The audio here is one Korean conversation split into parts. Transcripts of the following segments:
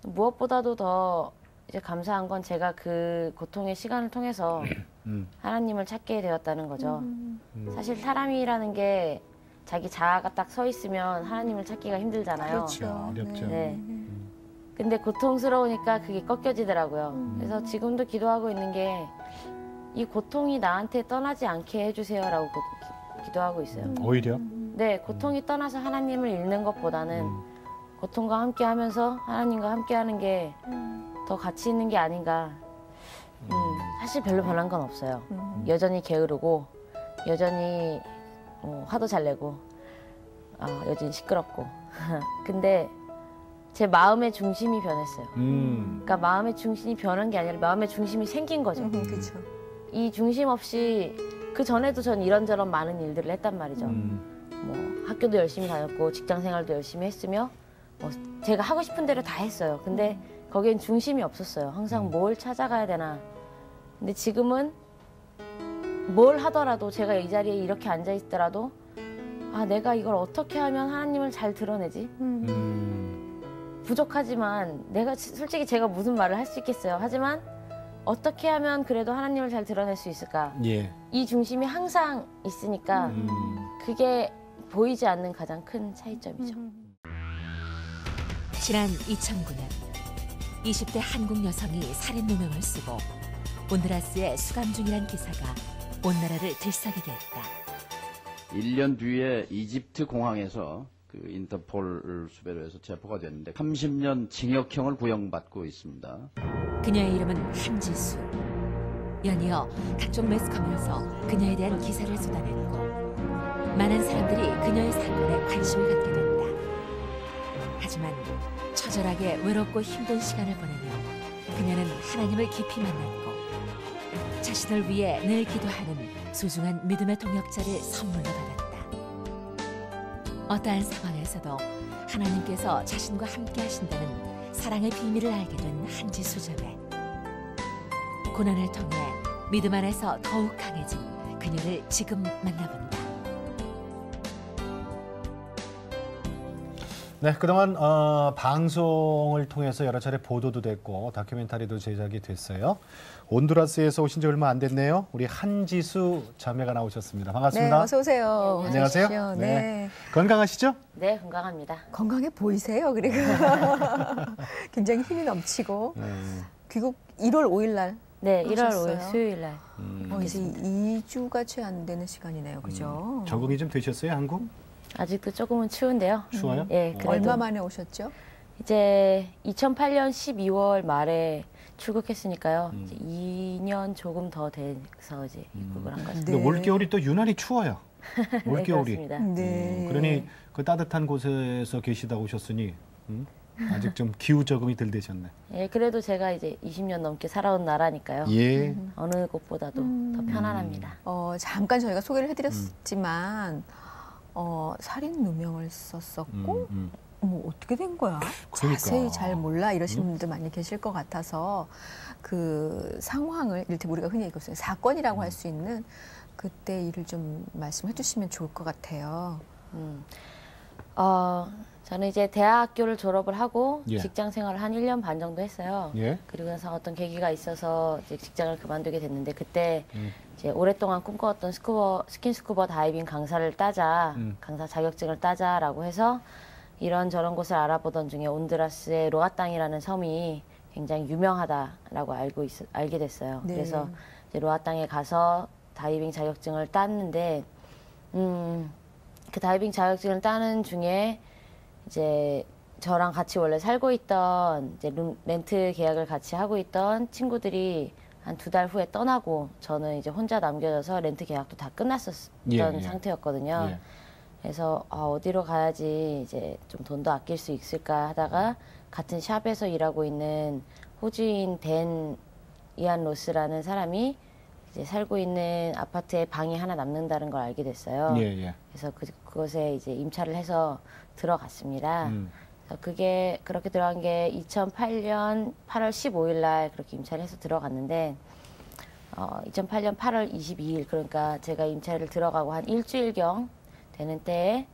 무엇보다도 더 이제 감사한 건 제가 그 고통의 시간을 통해서 하나님을 찾게 되었다는 거죠. 사실 사람이라는 게 자기 자아가 딱 서 있으면 하나님을 찾기가 힘들잖아요. 그렇죠. 어렵죠. 네. 근데 고통스러우니까 그게 꺾여지더라고요. 그래서 지금도 기도하고 있는 게 이 고통이 나한테 떠나지 않게 해주세요라고 기도하고 있어요. 오히려? 네, 고통이 떠나서 하나님을 잃는 것보다는 고통과 함께 하면서 하나님과 함께 하는 게 더 가치 있는 게 아닌가. 사실 별로 변한 건 없어요. 여전히 게으르고, 여전히 화도 잘 내고, 여전히 시끄럽고. 근데 제 마음의 중심이 변했어요. 그러니까 마음의 중심이 변한 게 아니라 마음의 중심이 생긴 거죠. 그렇죠. 이 중심 없이 그 전에도 전 이런저런 많은 일들을 했단 말이죠. 뭐 학교도 열심히 다녔고 직장 생활도 열심히 했으며 뭐 제가 하고 싶은 대로 다 했어요. 근데 거기엔 중심이 없었어요. 항상 뭘 찾아가야 되나. 근데 지금은 뭘 하더라도 제가 이 자리에 이렇게 앉아 있더라도 내가 이걸 어떻게 하면 하나님을 잘 드러내지? 부족하지만 솔직히 제가 무슨 말을 할 수 있겠어요. 하지만 어떻게 하면 그래도 하나님을 잘 드러낼 수 있을까? 예. 이 중심이 항상 있으니까 그게 보이지 않는 가장 큰 차이점이죠. 지난 2009년 20대 한국 여성이 살인 누명을 쓰고 온두라스에 수감 중이란 기사가 온 나라를 들썩이게 했다. 1년 뒤에 이집트 공항에서 그 인터폴 수배로 해서 체포가 됐는데 30년 징역형을 구형받고 있습니다. 그녀의 이름은 한지수. 연이어 각종 매스컴에서 그녀에 대한 기사를 쏟아냈고 많은 사람들이 그녀의 사건에 관심을 갖게 된다. 하지만 처절하게 외롭고 힘든 시간을 보내며 그녀는 하나님을 깊이 만났고 자신을 위해 늘 기도하는 소중한 믿음의 동역자를 선물로 받았다. 어떠한 상황에서도 하나님께서 자신과 함께 하신다는 사랑의 비밀을 알게 된 한지수 자매. 고난을 통해 믿음 안에서 더욱 강해진 그녀를 지금 만나본다. 네, 그동안 방송을 통해서 여러 차례 보도도 됐고 다큐멘터리도 제작이 됐어요. 온두라스에서 오신 지 얼마 안 됐네요. 우리 한지수 자매가 나오셨습니다. 반갑습니다. 네, 어서 오세요. 안녕하세요. 오십시오. 네. 건강하시죠? 네, 건강합니다. 건강해 보이세요. 그리고 굉장히 힘이 넘치고 귀국 1월 5일 날 네, 1월 하셨어요? 5일 수요일 날. 이제 2주가 채 안 되는 시간이네요. 그죠? 적응이 좀 되셨어요, 한국? 아직도 조금은 추운데요. 추워요? 예, 그래도 얼마 만에 오셨죠? 이제 2008년 12월 말에 출국했으니까요. 이제 2년 조금 더 돼서 이제 입국을 한 거죠. 네. 근데 올겨울이 또 유난히 추워요. 올겨울이. 네, 그렇습니다. 네. 그러니 그 따뜻한 곳에서 계시다 오셨으니 아직 좀 기후 적응이 덜 되셨네. 예, 그래도 제가 이제 20년 넘게 살아온 나라니까요. 예. 어느 곳보다도 더 편안합니다. 잠깐 저희가 소개를 해드렸지만 살인 누명을 썼었고 뭐 어떻게 된 거야? 그러니까. 자세히 잘 몰라 이러시는 분들 많이 계실 것 같아서 그 상황을 이를테면 우리가 흔히 얘기했어요. 사건이라고 할 수 있는 그때 일을 좀 말씀해 주시면 좋을 것 같아요. 저는 이제 대학교를 졸업을 하고 예. 직장 생활을 한 1년 반 정도 했어요. 예. 그리고 나서 어떤 계기가 있어서 이제 직장을 그만두게 됐는데 그때 이제 오랫동안 꿈꿔왔던 스킨스쿠버 다이빙 강사를 따자, 강사 자격증을 따자라고 해서 이런저런 곳을 알아보던 중에 온두라스의 로아땅이라는 섬이 굉장히 유명하다라고 알게 됐어요. 네. 그래서 이제 로아땅에 가서 다이빙 자격증을 땄는데 그 다이빙 자격증을 따는 중에 이제 저랑 같이 원래 살고 있던 이제 렌트 계약을 같이 하고 있던 친구들이 한 2달 후에 떠나고 저는 이제 혼자 남겨져서 렌트 계약도 다 끝났었던 예. 상태였거든요. 예. 그래서 어디로 가야지 이제 좀 돈도 아낄 수 있을까 하다가 같은 샵에서 일하고 있는 호주인 댄 이안 로스라는 사람이 이제 살고 있는 아파트에 방이 하나 남는다는 걸 알게 됐어요. 예, 예. 그래서 그곳에 이제 임차를 해서 들어갔습니다. 그래서 그게 그렇게 들어간 게 2008년 8월 15일 날 그렇게 임차를 해서 들어갔는데 2008년 8월 22일 그러니까 제가 임차를 들어가고 한 일주일경 되는 때에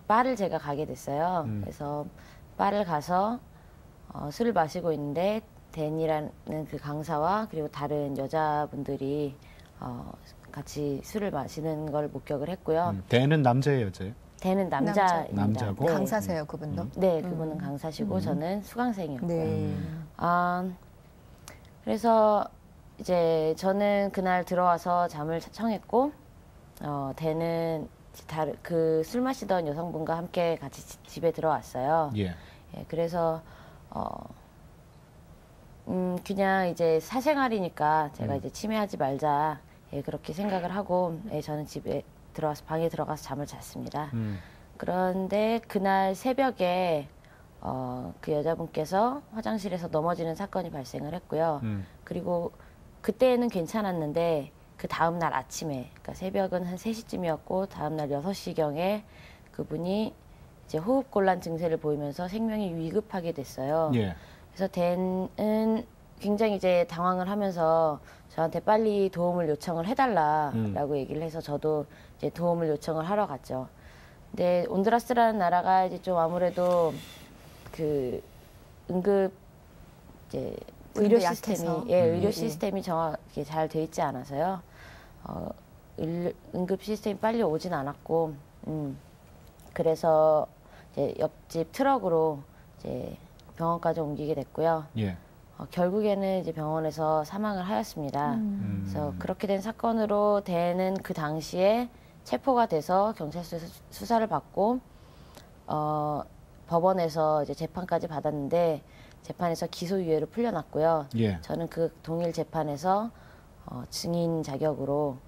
바를 제가 가게 됐어요. 그래서 바를 가서 술을 마시고 있는데 댄이라는 그 강사와 그리고 다른 여자분들이 같이 술을 마시는 걸 목격을 했고요. 댄은 남자예요, 여자예요? 댄은 남자입니다. 남자고? 네. 강사세요, 그분도? 네, 그분은 강사시고 저는 수강생이었고요. 네. 그래서 이제 저는 그날 들어와서 잠을 청했고 댄은 그 술 마시던 여성분과 함께 같이 집에 들어왔어요. 예. 예, 그래서 그냥 이제 사생활이니까 제가 이제 침해하지 말자 그렇게 생각을 하고 저는 집에 들어와서 방에 들어가서 잠을 잤습니다. 그런데 그날 새벽에 그 여자분께서 화장실에서 넘어지는 사건이 발생을 했고요. 그리고 그때는 괜찮았는데 그 다음 날 아침에, 그러니까 새벽은 한 3시쯤이었고 다음 날 6시경에 그분이 이제 호흡곤란 증세를 보이면서 생명이 위급하게 됐어요. 예. 그래서 댄은 굉장히 이제 당황을 하면서 저한테 빨리 도움을 요청을 해달라라고 얘기를 해서 저도 이제 도움을 요청을 하러 갔죠. 근데 온두라스라는 나라가 이제 좀 아무래도 그 응급 이제 의료 시스템이 의료 시스템이 정확히 잘 돼 있지 않아서요. 응급 시스템이 빨리 오진 않았고, 그래서 이제 옆집 트럭으로 이제 병원까지 옮기게 됐고요. 예. 결국에는 이제 병원에서 사망을 하였습니다. 그래서 그렇게 된 사건으로 댄은 그 당시에 체포가 돼서 경찰서에서 수사를 받고 법원에서 이제 재판까지 받았는데 재판에서 기소유예로 풀려났고요. 예. 저는 그 동일 재판에서 증인 자격으로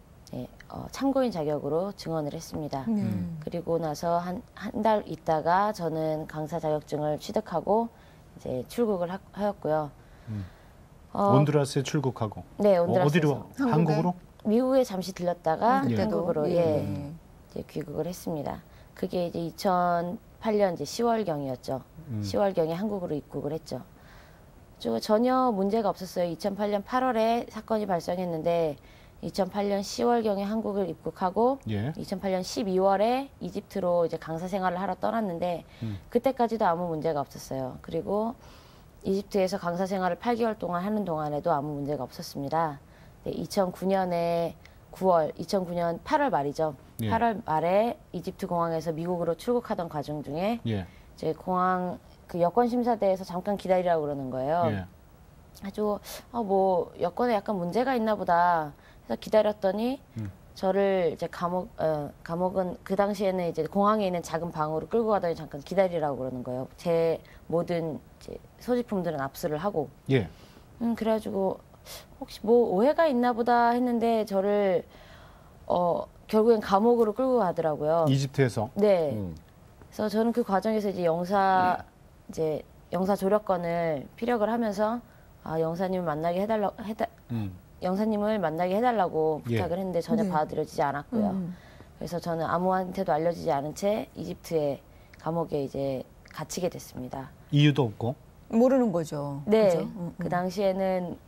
참고인 자격으로 증언을 했습니다. 그리고 나서 한 달 있다가 저는 강사 자격증을 취득하고 이제 출국을 하였고요. 온두라스에 출국하고. 네, 온두라스에서. 어디로? 한국으로? 미국에 잠시 들렸다가 그때도? 한국으로 예. 이제 귀국을 했습니다. 그게 이제 2008년 이제 10월경이었죠. 10월경에 한국으로 입국을 했죠. 전혀 문제가 없었어요. 2008년 8월에 사건이 발생했는데 2008년 10월경에 한국을 입국하고 예. 2008년 12월에 이집트로 이제 강사 생활을 하러 떠났는데 그때까지도 아무 문제가 없었어요. 그리고 이집트에서 강사 생활을 8개월 동안 하는 동안에도 아무 문제가 없었습니다. 2009년에 2009년 8월 말이죠. 예. 8월 말에 이집트 공항에서 미국으로 출국하던 과정 중에 예. 이제 공항 그 여권 심사대에서 잠깐 기다리라고 그러는 거예요. 예. 아주 뭐 여권에 약간 문제가 있나 보다 해서 기다렸더니 저를 이제 감옥은 그 당시에는 이제 공항에 있는 작은 방으로 끌고 가더니 잠깐 기다리라고 그러는 거예요. 제 모든 이제 소지품들은 압수를 하고. 예. 그래가지고 혹시 뭐 오해가 있나 보다 했는데 저를 결국엔 감옥으로 끌고 가더라고요. 이집트에서. 네. 그래서 저는 그 과정에서 이제 영사 조력권을 피력을 하면서 영사님을 만나게 영사님을 만나게 해달라고 예. 부탁을 했는데 전혀 네. 받아들여지지 않았고요. 그래서 저는 아무한테도 알려지지 않은 채 이집트의 감옥에 이제 갇히게 됐습니다. 이유도 없고. 모르는 거죠. 네. 그죠? 그 당시에는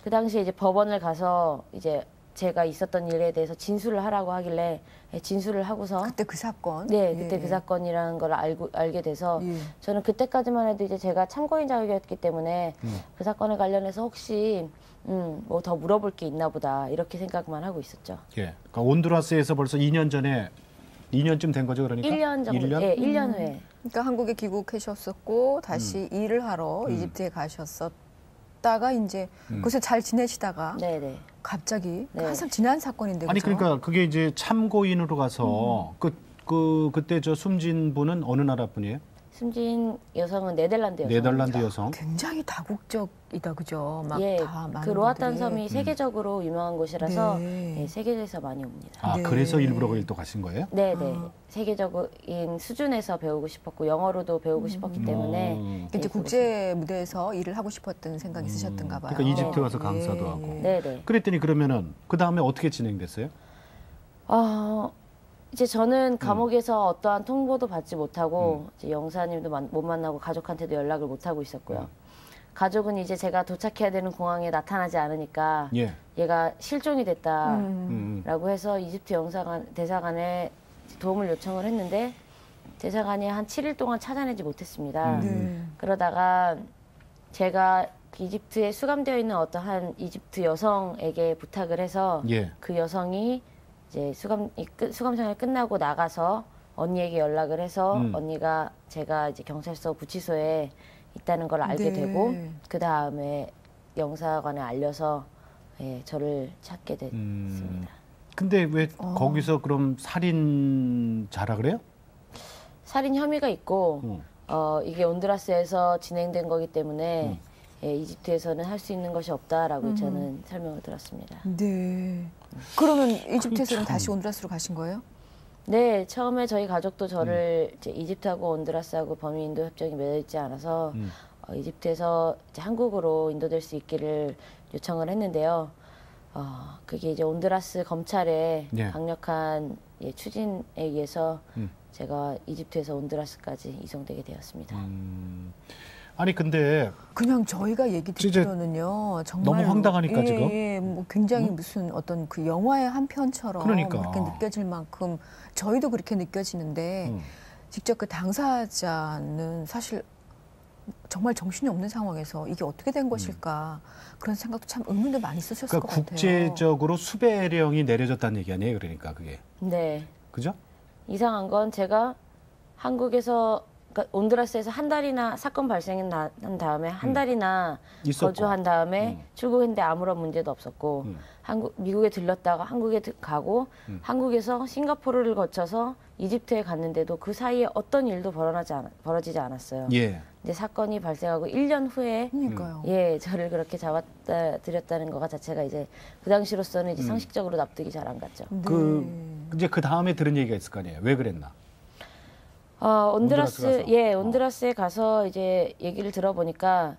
그 당시에 이제 법원을 가서 이제 제가 있었던 일에 대해서 진술을 하라고 하길래 진술을 하고서 그때 그 사건. 네, 그때 예. 그 사건이라는 걸 알게 돼서 예. 저는 그때까지만 해도 이제 제가 참고인 자격이었기 때문에 그 사건에 관련해서 혹시 뭐 더 물어볼 게 있나 보다 이렇게 생각만 하고 있었죠. 예. 그러니까 온두라스에서 벌써 2년 전에 2년쯤 된 거죠, 그러니까? 1년 정도, 1년? 예, 1년 후에. 그러니까 한국에 귀국하셨었고 다시 일을 하러 이집트에 가셨었다가 이제 거기서 잘 지내시다가 네, 네. 갑자기 네. 항상 지난 사건인데 아니 그죠? 그러니까 그게 이제 참고인으로 가서 그때 저 숨진 분은 어느 나라 분이에요? 숨진 여성은 네덜란드 여성. 네덜란드 여성. 굉장히 다국적이다 그죠? 막 예, 다 많은 그 로아탄 분들이. 섬이 세계적으로 유명한 곳이라서 네. 예, 세계에서 많이 옵니다. 아, 그래서 일부러 거길 또 가신 거예요? 네, 네. 세계적인 수준에서 배우고 싶었고 영어로도 배우고 싶었기 때문에 이제 국제 무대에서 일을 하고 싶었던 생각이 있으셨던가 봐요. 그러니까 이집트 가서 강사도 하고. 네, 네. 그랬더니 그러면은 그 다음에 어떻게 진행됐어요? 이제 저는 감옥에서 어떠한 통보도 받지 못하고 이제 영사님도 못 만나고 가족한테도 연락을 못 하고 있었고요. 가족은 이제 제가 도착해야 되는 공항에 나타나지 않으니까 예. 얘가 실종이 됐다라고 해서 이집트 대사관에 도움을 요청을 했는데 대사관이 한 7일 동안 찾아내지 못했습니다. 네. 그러다가 제가 이집트에 수감되어 있는 어떤 한 이집트 여성에게 부탁을 해서 예. 그 여성이 이제 수감 생활 끝나고 나가서 언니에게 연락을 해서 언니가 제가 이제 경찰서 구치소에 있다는 걸 알게 네. 되고 그 다음에 영사관에 알려서 예, 저를 찾게 됐습니다. 근데 왜 거기서 그럼 살인자라 그래요? 살인 혐의가 있고 이게 온두라스에서 진행된 거기 때문에 예, 이집트에서는 할 수 있는 것이 없다라고 저는 설명을 들었습니다. 네. 그러면 이집트에서는 참. 다시 온두라스로 가신 거예요? 네, 처음에 저희 가족도 저를 이제 이집트하고 온두라스하고 범위인도 협정이 맺어 있지 않아서 이집트에서 이제 한국으로 인도될 수 있기를 요청을 했는데요. 그게 이제 온두라스 검찰의 예. 강력한 예, 추진에 의해서 제가 이집트에서 온두라스까지 이송되게 되었습니다. 아니 근데 그냥 저희가 얘기 진짜 듣기로는요 정말 너무 황당하니까 지금. 예, 뭐 굉장히 무슨 어떤 그 영화의 한 편처럼 그러니까. 그렇게 느껴질 만큼 저희도 그렇게 느껴지는데 직접 그 당사자는 사실 정말 정신이 없는 상황에서 이게 어떻게 된 것일까 그런 생각도 참 의문도 많이 있으셨을 그러니까 것 같아요. 국제적으로 수배령이 내려졌다는 얘기 아니에요? 그러니까 그게 네, 그죠? 이상한 건 제가 한국에서 그러니까 온두라스에서 한 달이나 사건 발생한 다음에 한 달이나 있었고. 거주한 다음에 출국했는데 아무런 문제도 없었고 미국에 들렀다가 한국에 가고 한국에서 싱가포르를 거쳐서 이집트에 갔는데도 그 사이에 어떤 일도 벌어지지 않았어요. 예. 근데 사건이 발생하고 1년 후에 그러니까요. 예 저를 그렇게 잡았다 드렸다는 것 자체가 이제 그 당시로서는 이제 상식적으로 납득이 잘 안 갔죠. 네. 이제 그 다음에 들은 얘기가 있을 거 아니에요? 왜 그랬나? 온두라스 온두라스 가서. 온두라스에 가서 이제 얘기를 들어보니까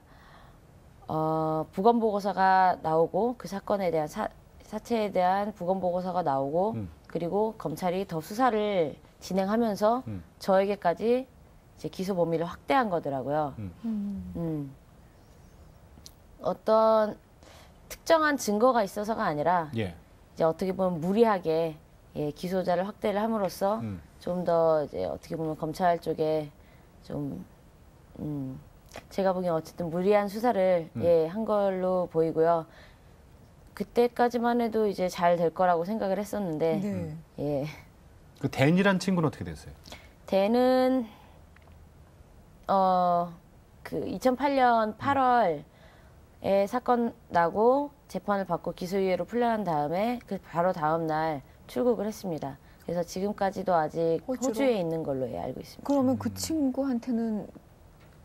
부검 보고서가 나오고 그 사건에 대한 사체에 대한 부검 보고서가 나오고 그리고 검찰이 더 수사를 진행하면서 저에게까지 이제 기소 범위를 확대한 거더라고요. 어떤 특정한 증거가 있어서가 아니라 예. 이제 어떻게 보면 무리하게 예, 기소자를 확대를 함으로써 좀 더 이제 어떻게 보면 검찰 쪽에 좀 제가 보기엔 어쨌든 무리한 수사를 예, 한 걸로 보이고요. 그때까지만 해도 이제 잘 될 거라고 생각을 했었는데 네. 예. 그 댄이란 친구는 어떻게 됐어요? 대는 그 2008년 8월에 사건 나고 재판을 받고 기소유예로 풀려난 다음에 그 바로 다음 날 출국을 했습니다. 그래서 지금까지도 아직 호주로? 호주에 있는 걸로 예, 알고 있습니다. 그러면 그 친구한테는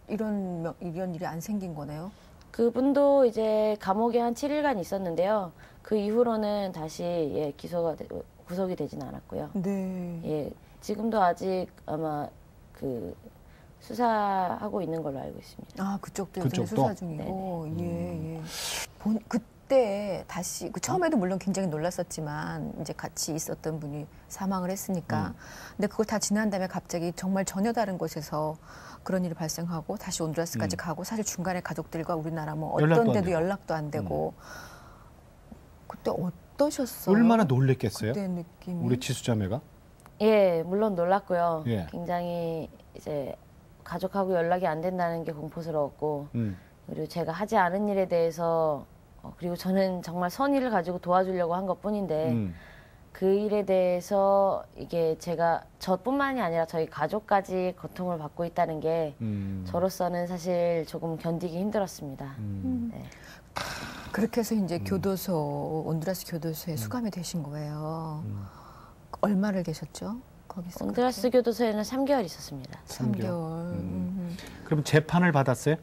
이런 일이 안 생긴 거네요? 그분도 이제 감옥에 한 7일간 있었는데요. 그 이후로는 다시 예, 구속이 되진 않았고요. 네. 예, 지금도 아직 아마 그 수사하고 있는 걸로 알고 있습니다. 아 그쪽도 여전히 그쪽도? 수사 중이고 예. 그때 다시 처음에도 물론 굉장히 놀랐었지만 이제 같이 있었던 분이 사망을 했으니까 근데 그걸 다 지난 다음에 갑자기 정말 전혀 다른 곳에서 그런 일이 발생하고 다시 온두라스까지 가고 사실 중간에 가족들과 우리나라 뭐 연락도 어떤 안 데도 되고. 연락도 안 되고 그때 어떠셨어요? 얼마나 놀랬겠어요? 그때 느낌이 우리 지수자매가? 예, 물론 놀랐고요. 예. 굉장히 이제 가족하고 연락이 안 된다는 게 공포스러웠고 그리고 제가 하지 않은 일에 대해서 그리고 저는 정말 선의를 가지고 도와주려고 한 것뿐인데 그 일에 대해서 이게 제가 저뿐만이 아니라 저희 가족까지 고통을 받고 있다는 게 저로서는 사실 조금 견디기 힘들었습니다. 네. 그렇게 해서 이제 교도소 온두라스 교도소에 수감이 되신 거예요. 얼마를 계셨죠? 거기서 온두라스 교도소에는 3개월 있었습니다. 3개월. 그럼 재판을 받았어요?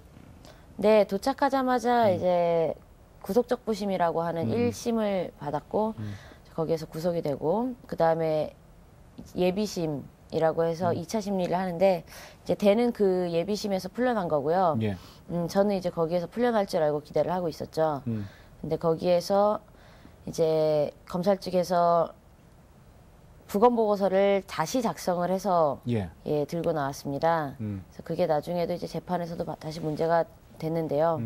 네, 도착하자마자 이제 구속적 부심이라고 하는 1심을 받았고 거기에서 구속이 되고 그 다음에 예비심이라고 해서 2차 심리를 하는데 이제 대는 그 예비심에서 풀려난 거고요. 예. 저는 이제 거기에서 풀려날 줄 알고 기대를 하고 있었죠. 근데 거기에서 이제 검찰 측에서 부검 보고서를 다시 작성을 해서 예. 예, 들고 나왔습니다. 그래서 그게 나중에도 이제 재판에서도 다시 문제가 됐는데요.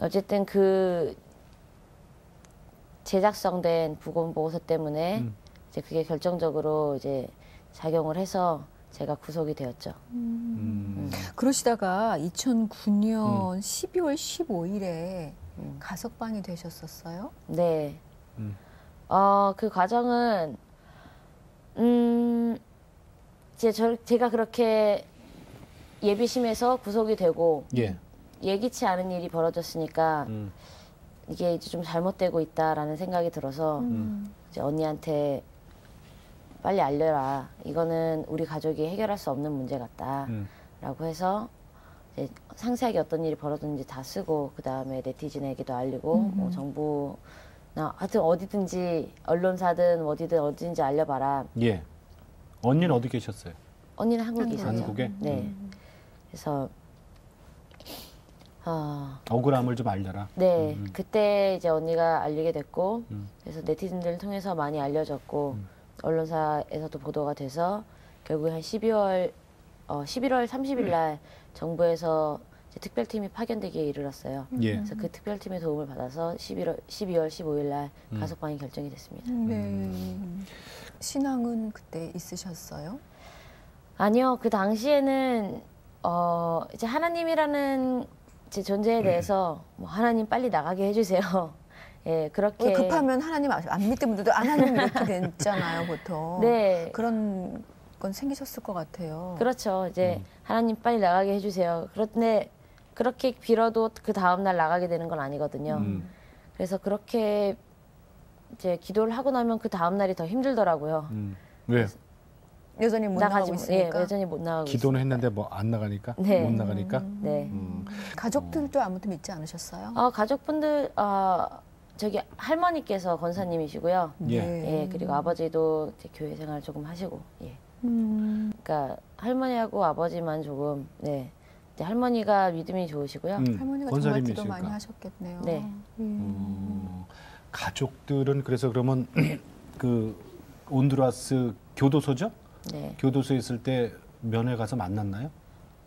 어쨌든 그 제작성된 부검 보고서 때문에 이제 그게 결정적으로 이제 작용을 해서 제가 구속이 되었죠. 그러시다가 2009년 12월 15일에 가석방이 되셨었어요? 네. 음. 그 과정은 제가 그렇게 예비심에서 구속이 되고 예. 예기치 않은 일이 벌어졌으니까 이게 이제 좀 잘못되고 있다라는 생각이 들어서 이제 언니한테 빨리 알려라. 이거는 우리 가족이 해결할 수 없는 문제 같다라고 해서 이제 상세하게 어떤 일이 벌어졌는지 다 쓰고 그 다음에 네티즌에게도 알리고 뭐 정부나 하여튼 어디든지 언론사든 어디든지 알려봐라. 예. 언니는 어디 계셨어요? 언니는 한국에 있었죠. 한국에? 네. 그래서 억울함을 좀 알려라. 네, 그때 이제 언니가 알리게 됐고, 그래서 네티즌들을 통해서 많이 알려졌고, 언론사에서도 보도가 돼서 결국에 한 11월 30일 날 정부에서 이제 특별팀이 파견되기에 이르렀어요. 예. 그래서 그 특별팀의 도움을 받아서 12월 15일 날 가석방이 결정이 됐습니다. 네. 신앙은 그때 있으셨어요? 아니요, 그 당시에는 이제 하나님이라는 제 존재에 대해서 뭐 하나님 빨리 나가게 해주세요. 예, 그렇게 급하면 하나님 안 믿는 분들도 하나님 이렇게 됐잖아요, 보통. 네, 그런 건 생기셨을 것 같아요. 그렇죠. 이제 하나님 빨리 나가게 해주세요. 그런데 그렇게 빌어도 그 다음 날 나가게 되는 건 아니거든요. 그래서 그렇게 이제 기도를 하고 나면 그 다음 날이 더 힘들더라고요. 왜? 여전히 못 나가고 예, 있으니까. 여전히 못 나가고 기도는 했는데 뭐 안 나가니까? 네. 못 나가니까? 네. 가족들도 아무도 믿지 않으셨어요? 가족분들 저기 할머니께서 권사님이시고요. 예. 네. 예, 그리고 아버지도 이제 교회 생활 조금 하시고, 예. 그러니까 할머니하고 아버지만 조금, 네. 이제 할머니가 믿음이 좋으시고요. 할머니가 정말 기도 많이 권사님이시니까. 하셨겠네요. 네. 가족들은 그래서 그러면 그 온두라스 교도소죠? 네. 교도소에 있을 때 면회 가서 만났나요?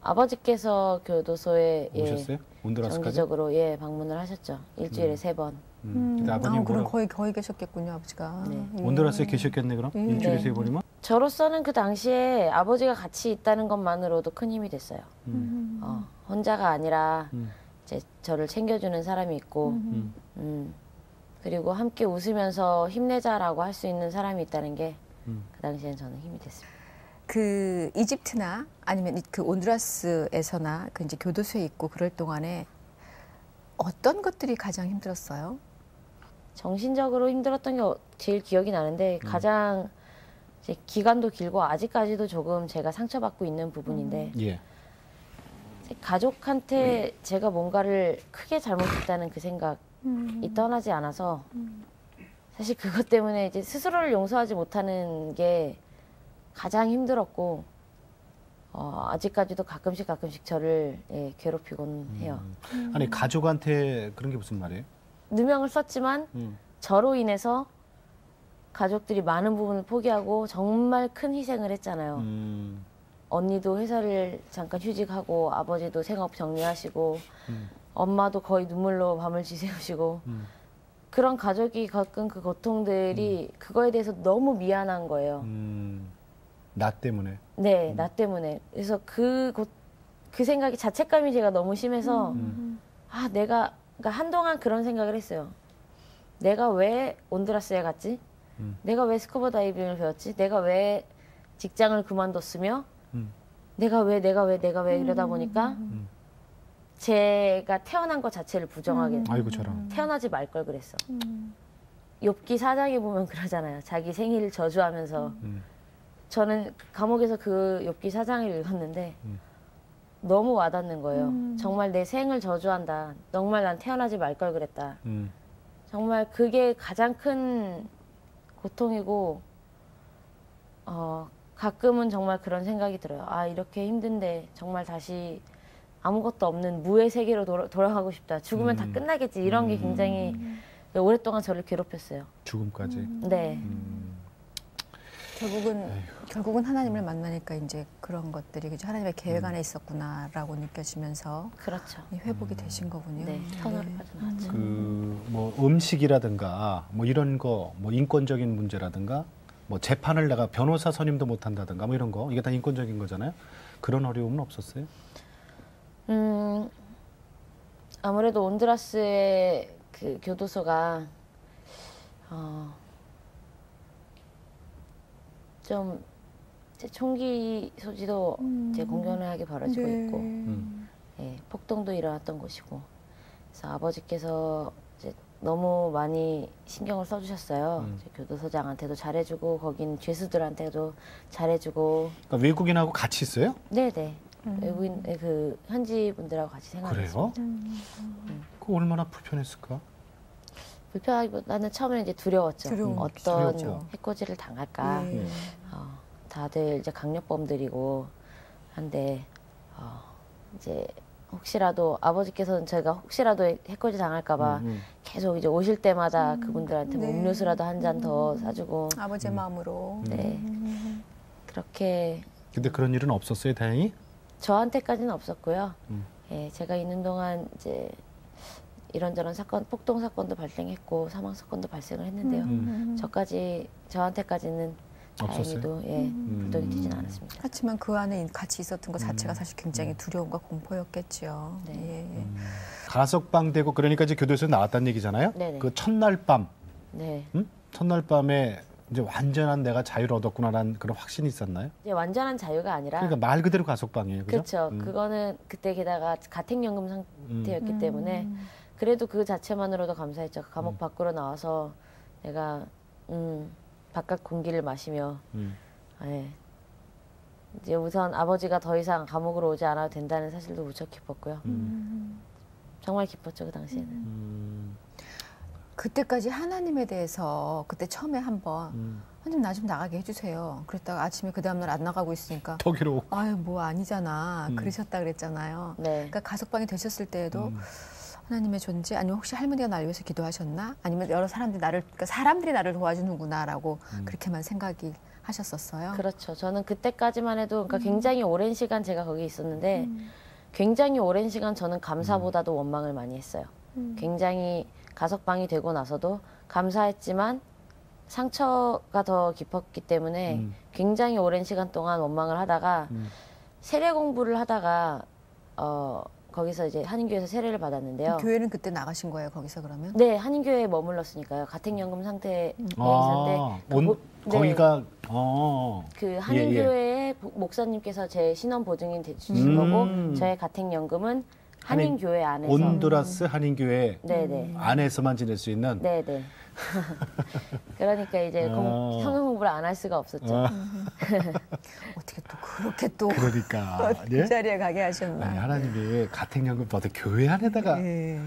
아버지께서 교도소에 오셨어요? 온두라스까지? 정기적으로 방문을 하셨죠. 일주일에 3번. 근데 아버님 그럼 뭐라 거의 계셨겠군요, 아버지가. 네. 예. 온두라스에 계셨겠네 그럼? 일주일에 네. 3번이면? 저로서는 그 당시에 아버지가 같이 있다는 것만으로도 큰 힘이 됐어요. 혼자가 아니라 이제 저를 챙겨주는 사람이 있고, 그리고 함께 웃으면서 힘내자라고 할 수 있는 사람이 있다는 게 그 당시엔 저는 힘이 됐습니다. 그 이집트나 아니면 그 온두라스에서나 그 이제 교도소에 있고 그럴 동안에 어떤 것들이 가장 힘들었어요? 정신적으로 힘들었던 게 제일 기억이 나는데 가장 이제 기간도 길고 아직까지도 조금 제가 상처받고 있는 부분인데 예. 이제 가족한테 제가 뭔가를 크게 잘못했다는 그 생각이 떠나지 않아서 사실 그것 때문에 이제 스스로를 용서하지 못하는 게 가장 힘들었고 아직까지도 가끔씩 저를 괴롭히곤 해요. 아니 가족한테 그런 게 무슨 말이에요? 누명을 썼지만 저로 인해서 가족들이 많은 부분을 포기하고 정말 큰 희생을 했잖아요. 언니도 회사를 잠깐 휴직하고 아버지도 생업 정리하시고 엄마도 거의 눈물로 밤을 지새우시고 그런 가족이 겪은 그 고통들이 그거에 대해서 너무 미안한 거예요. 나 때문에. 네, 나 때문에. 그래서 그 생각이 자책감이 제가 너무 심해서 내가 그러니까 한동안 그런 생각을 했어요. 내가 왜 온두라스에 갔지? 내가 왜 스쿠버 다이빙을 배웠지? 내가 왜 직장을 그만뒀으며 내가 왜 이러다 보니까 제가 태어난 것 자체를 부정하게 아이고 저런. 태어나지 말 걸 그랬어. 욥기 4장에 보면 그러잖아요. 자기 생일을 저주하면서 저는 감옥에서 그 욥기 4장을 읽었는데 너무 와닿는 거예요. 정말 내 생을 저주한다. 정말 난 태어나지 말 걸 그랬다. 정말 그게 가장 큰 고통이고 가끔은 정말 그런 생각이 들어요. 이렇게 힘든데 정말 다시 아무것도 없는 무의 세계로 돌아가고 싶다. 죽으면 다 끝나겠지. 이런 게 굉장히 오랫동안 저를 괴롭혔어요. 죽음까지. 네. 결국은 하나님을 만나니까 이제 그런 것들이 그죠? 하나님의 계획 안에 있었구나라고 느껴지면서 그렇죠. 회복이 되신 거군요. 네, 터널을 빠져나왔죠. 그 뭐 음식이라든가 뭐 이런 거 뭐 인권적인 문제라든가 뭐 재판을 내가 변호사 선임도 못 한다든가 뭐 이런 거 이게 다 인권적인 거잖아요. 그런 어려움은 없었어요? 아무래도 온두라스의 그 교도소가 좀 이제 총기 소지도 이제 공공연하게 벌어지고 네. 있고, 예, 폭동도 일어났던 곳이고, 그래서 아버지께서 이제 너무 많이 신경을 써주셨어요. 이제 교도소장한테도 잘해주고, 거긴 죄수들한테도 잘해주고. 그러니까 외국인하고 같이 있어요? 네네. 외국인 그 현지 분들하고 같이 생활했어요. 그래요? 그 얼마나 불편했을까? 불편하기보다는 처음에는 이제 두려웠죠. 어떤 두려웠죠. 해코지를 당할까. 예. 다들 이제 강력범들이고 한데 이제 혹시라도 아버지께서는 제가 혹시라도 해코지 당할까봐 계속 이제 오실 때마다 그분들한테 뭐 네. 음료수라도 한 잔 더 사주고. 아버지의 마음으로. 네. 그렇게 근데 그런 일은 없었어요, 다행히? 저한테까지는 없었고요. 예, 제가 있는 동안 이제 이런저런 사건, 폭동 사건도 발생했고 사망 사건도 발생을 했는데요. 저한테까지는 없었어요? 다행히도 예, 부동이 되진 않았습니다. 그렇지만 그 안에 같이 있었던 것 자체가 사실 굉장히 두려움과 공포였겠죠. 네. 예. 가석방되고 그러니까 이제 교도소에 나왔다는 얘기잖아요. 네네. 그 첫날 밤, 네. 첫날 밤에 이제 완전한 내가 자유를 얻었구나라는 그런 확신이 있었나요? 이제 완전한 자유가 아니라 그러니까 말 그대로 가석방이에요, 그죠? 그렇죠. 그거는 그때 게다가 가택연금 상태였기 때문에 그래도 그 자체만으로도 감사했죠. 감옥 밖으로 나와서 내가 바깥 공기를 마시며 예. 이제 우선 아버지가 더 이상 감옥으로 오지 않아도 된다는 사실도 무척 기뻤고요. 정말 기뻤죠, 그 당시에는. 그때까지 하나님에 대해서 그때 처음에 한번 하나님 나 좀 나가게 해주세요. 그랬다가 아침에 그 다음날 안 나가고 있으니까 더 괴로워. 아유 뭐 아니잖아 그러셨다 그랬잖아요. 네. 그러니까 가석방이 되셨을 때에도 하나님의 존재 아니면 혹시 할머니가 나를 위해서 기도하셨나 아니면 여러 사람들이 그러니까 사람들이 나를 도와주는구나라고 그렇게만 생각이 하셨었어요. 그렇죠. 저는 그때까지만 해도 그러니까 굉장히 오랜 시간 제가 거기 있었는데 굉장히 오랜 시간 저는 감사보다도 원망을 많이 했어요. 굉장히 가석방이 되고 나서도 감사했지만 상처가 더 깊었기 때문에 굉장히 오랜 시간 동안 원망을 하다가 세례 공부를 하다가 거기서 이제 한인교회에서 세례를 받았는데요. 교회는 그때 나가신 거예요 거기서 그러면? 네, 한인교회에 머물렀으니까요. 가택연금 상태에 있었는데 거기가 그 한인교회의 목사님께서 제 신원 보증인 되주신 거고 저의 가택연금은 한인교회 안에서 온두라스 한인교회 네네. 안에서만 지낼 수 있는 네네. 그러니까 이제 성경 공부를 안 할 수가 없었죠. 어떻게 또 그렇게 또 그러니까 그 예? 자리에 가게 하셨나? 아니, 하나님이 가택연금 받아 교회 안에다가 예.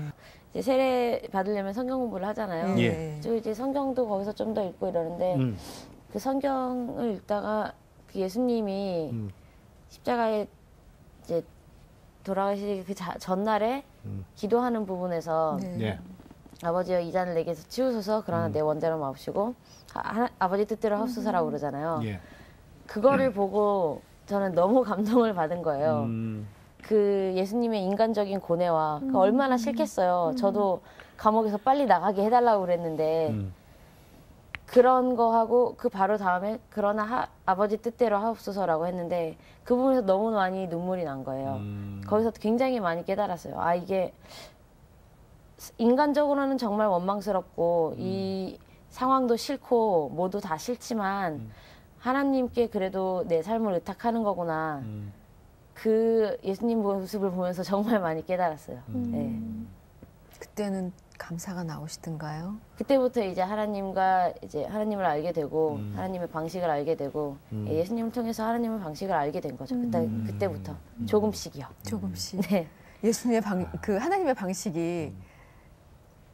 이제 세례 받으려면 성경 공부를 하잖아요. 예. 저 이제 성경도 거기서 좀 더 읽고 이러는데 그 성경을 읽다가 그 예수님이 십자가에 이제 돌아가시기 그 전날에 기도하는 부분에서 네. 예. 아버지여 이 잔을 내게서 치우소서 그러나 내 원대로 마옵시고 아버지 뜻대로 하옵소서라고 그러잖아요. 예. 그거를 보고 저는 너무 감동을 받은 거예요. 그 예수님의 인간적인 고뇌와 그 얼마나 싫겠어요. 저도 감옥에서 빨리 나가게 해달라고 그랬는데 그런 거 하고 그 바로 다음에 그러나 아버지 뜻대로 하옵소서라고 했는데 그 부분에서 너무 많이 눈물이 난 거예요. 거기서 굉장히 많이 깨달았어요. 아 이게 인간적으로는 정말 원망스럽고 이 상황도 싫고 모두 다 싫지만 하나님께 그래도 내 삶을 의탁하는 거구나. 그 예수님 모습을 보면서 정말 많이 깨달았어요. 네. 그때는 감사가 나오시던가요? 그때부터 이제 하나님과 이제 하나님을 알게 되고 하나님의 방식을 알게 되고 예수님을 통해서 하나님의 방식을 알게 된 거죠. 그때부터 조금씩이요. 조금씩. 네. 예수님의 그 하나님의 방식이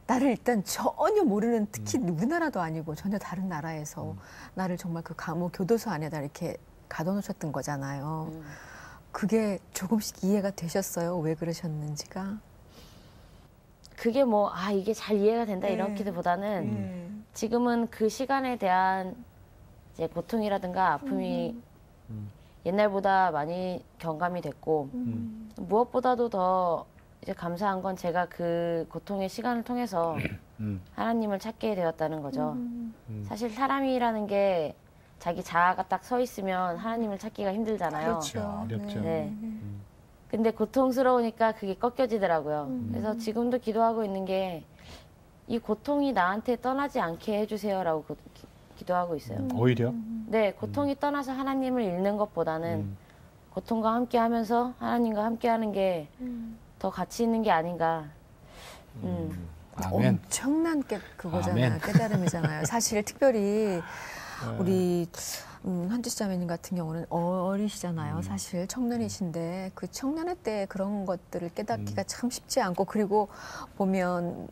나를 일단 전혀 모르는 특히 우리나라도 아니고 전혀 다른 나라에서 나를 정말 그 감옥 교도소 안에다 이렇게 가둬놓으셨던 거잖아요. 그게 조금씩 이해가 되셨어요? 왜 그러셨는지가? 그게 뭐 이게 잘 이해가 된다 이렇기보다는 지금은 그 시간에 대한 이제 고통이라든가 아픔이 옛날보다 많이 경감이 됐고 무엇보다도 더 이제 감사한 건 제가 그 고통의 시간을 통해서 하나님을 찾게 되었다는 거죠. 사실 사람이라는 게 자기 자아가 딱 서 있으면 하나님을 찾기가 힘들잖아요. 그렇죠. 어렵죠. 네. 근데 고통스러우니까 그게 꺾여지더라고요. 그래서 지금도 기도하고 있는 게 이 고통이 나한테 떠나지 않게 해주세요라고 기도하고 있어요. 오히려 네, 고통이 떠나서 하나님을 잃는 것보다는 고통과 함께 하면서 하나님과 함께 하는 게 더 가치 있는 게 아닌가. 아멘. 엄청난 그거잖아요. 아멘. 깨달음이잖아요. 사실 특별히 우리 한지수 자매님 같은 경우는 어리시잖아요. 사실 청년이신데 그 청년의 때 그런 것들을 깨닫기가 참 쉽지 않고 그리고 보면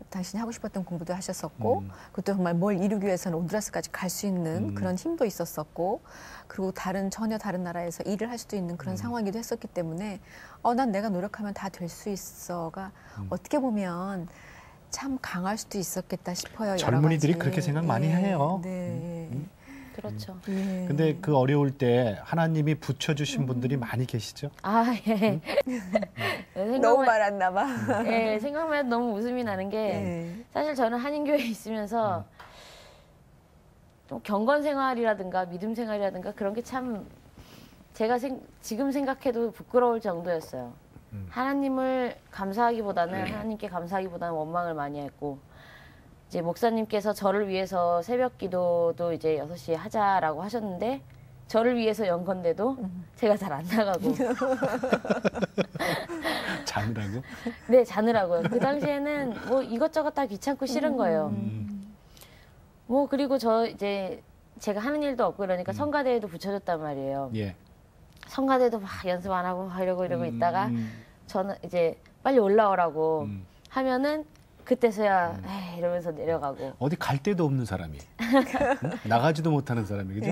당신이 하고 싶었던 공부도 하셨었고 그것도 정말 뭘 이루기 위해서는 온두라스까지 갈 수 있는 그런 힘도 있었었고 그리고 전혀 다른 나라에서 일을 할 수도 있는 그런 상황이기도 했었기 때문에 난 내가 노력하면 다 될 수 있어가 어떻게 보면 참 강할 수도 있었겠다 싶어요. 젊은이들이 여러 가지. 그렇게 생각 많이 해요. 네. 그렇죠. 예. 근데 그 어려울 때 하나님이 붙여주신 분들이 많이 계시죠? 아, 예. 너무 많았나 봐. 예, 생각만 해도 너무 웃음이 나는 게 네. 사실 저는 한인교회에 있으면서 좀 경건 생활이라든가 믿음 생활이라든가 그런 게 참 제가 지금 생각해도 부끄러울 정도였어요. 하나님을 감사하기보다는 하나님께 감사하기보다는 원망을 많이 했고 이제 목사님께서 저를 위해서 새벽 기도도 이제 6시에 하자라고 하셨는데 저를 위해서 연 건데도 제가 잘 안 나가고 자느라고? 네, 자느라고요. 그 당시에는 뭐 이것저것 다 귀찮고 싫은 거예요. 뭐 그리고 이제 제가 하는 일도 없고 그러니까 성가대에도 붙여줬단 말이에요. 예. 성가대도 막 연습 안 하고 막 이러고 있다가 저는 이제 빨리 올라오라고 하면은 그때서야 에이, 이러면서 내려가고 어디 갈 데도 없는 사람이 나가지도 못하는 사람이 그죠?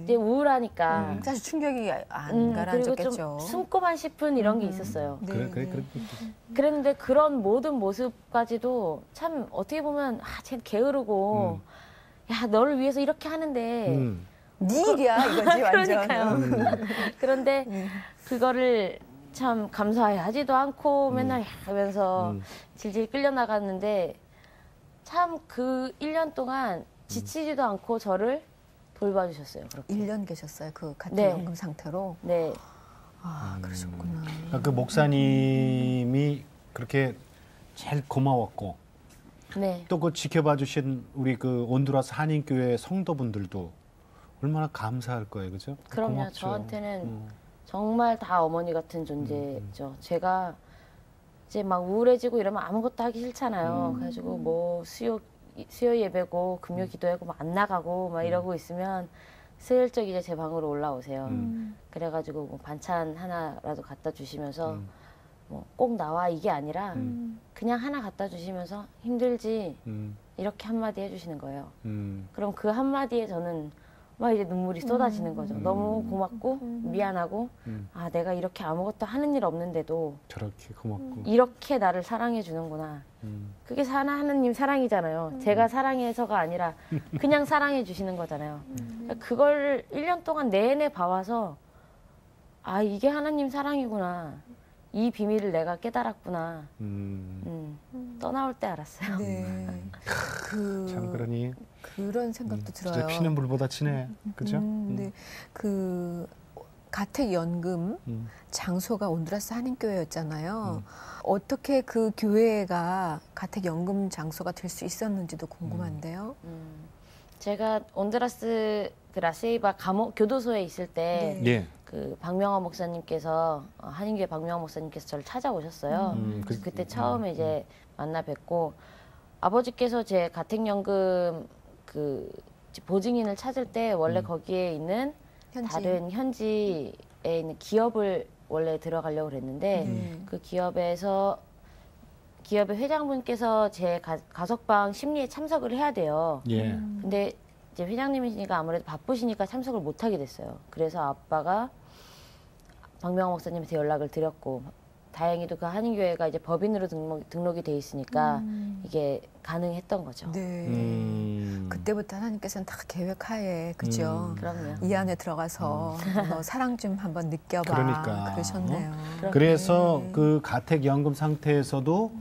이제 우울하니까 사실 충격이 안 그리고 가라앉았겠죠. 좀 숨고만 싶은 이런 게 있었어요. 네, 그래. 그랬는데 그런 모든 모습까지도 참 어떻게 보면 쟤 게으르고 야 너를 위해서 이렇게 하는데 네 일이야 이거지 완전. 그러니까요. 그런데 그거를 참 감사해 하지도 않고 맨날 하면서 질질 끌려나갔는데 참 그 1년 동안 지치지도 않고 저를 돌봐주셨어요. 그렇게. 1년 계셨어요. 그 같은 네. 연금 상태로. 네. 아 그러셨구나. 그 목사님이 그렇게 제일 고마웠고 네. 또 그 지켜봐 주신 우리 그 온두라스 한인교회 성도분들도 얼마나 감사할 거예요, 그죠? 그럼요. 고맙죠. 저한테는 정말 다 어머니 같은 존재죠. 제가 이제 막 우울해지고 이러면 아무것도 하기 싫잖아요. 그래가지고 뭐 수요 예배고 금요 기도하고 막 안 나가고 막 이러고 있으면 슬쩍 이제 제 방으로 올라오세요. 그래가지고 뭐 반찬 하나라도 갖다 주시면서 뭐 꼭 나와 이게 아니라 그냥 하나 갖다 주시면서 힘들지 이렇게 한마디 해주시는 거예요. 그럼 그 한마디에 저는 막 이제 눈물이 쏟아지는 거죠. 너무 고맙고 미안하고 아 내가 이렇게 아무것도 하는 일 없는데도 저렇게 고맙고 이렇게 나를 사랑해 주는구나. 그게 하나님 사랑이잖아요. 제가 사랑해서가 아니라 그냥 사랑해 주시는 거잖아요. 그러니까 그걸 1년 동안 내내 봐와서 아 이게 하나님 사랑이구나. 이 비밀을 내가 깨달았구나. 떠나올 때 알았어요. 네. 참 그러니 그런 생각도 들어요. 진짜 피는 불보다 친해, 그죠? 네. 그 가택연금 장소가 온두라스 한인교회였잖아요. 어떻게 그 교회가 가택연금 장소가 될 수 있었는지도 궁금한데요. 제가 온두라스 그 라세이바 교도소에 있을 때 네. 예. 그 박명화 목사님께서 한인교회 박명화 목사님께서 저를 찾아오셨어요. 그때 처음에 이제 만나 뵙고 아버지께서 제 가택연금 그 보증인을 찾을 때 원래 거기에 있는 다른 현지에 있는 기업을 원래 들어가려고 그랬는데 그 기업의 회장분께서 제 가석방 심리에 참석을 해야 돼요. 예. 근데 이제 회장님이시니까 아무래도 바쁘시니까 참석을 못 하게 됐어요. 그래서 아빠가 박명화 목사님한테 연락을 드렸고 다행히도 그 한인교회가 이제 법인으로 등록이 돼 있으니까 이게 가능했던 거죠. 네. 그때부터 하나님께서는 다 계획하에 그죠. 그럼요. 이 안에 들어가서 너 사랑 좀 한번 느껴봐. 그러니까. 그러셨네요. 그래서 그 가택연금 상태에서도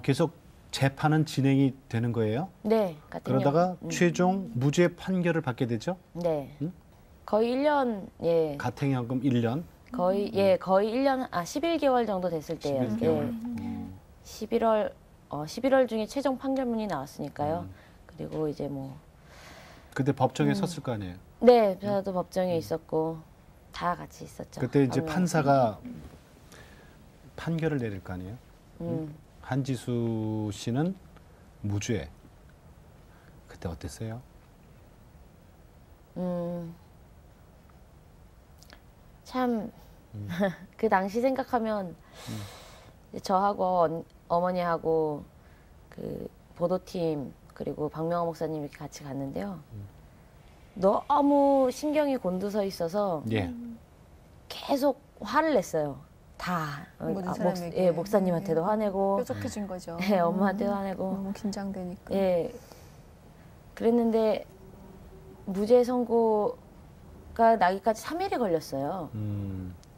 계속 재판은 진행이 되는 거예요? 네, 같은 그러다가 영- 최종 무죄 판결을 받게 되죠? 네, 음? 거의 1년 예, 가택연금 1년. 거의 1년 11개월 정도 됐을 때예요. 11개월. 예, 11월 중에 최종 판결문이 나왔으니까요. 그리고 이제 뭐 그때 법정에 섰을 거 아니에요? 네, 저도 법정에 있었고 다 같이 있었죠. 그때 이제 방금. 판사가 판결을 내릴 거 아니에요? 음. 한지수 씨는 무죄. 그때 어땠어요? 참, 그 당시 생각하면 이제 저하고 어머니하고 그 보도팀 그리고 박명호 목사님 이렇게 같이 갔는데요. 너무 신경이 곤두서 있어서 예. 계속 화를 냈어요. 다. 모든 사람에게. 목사님한테도 화내고, 뾰족해진 거죠. 예, 엄마한테도 화내고. 너무 긴장되니까. 예. 그랬는데 무죄 선고가 나기까지 3일이 걸렸어요.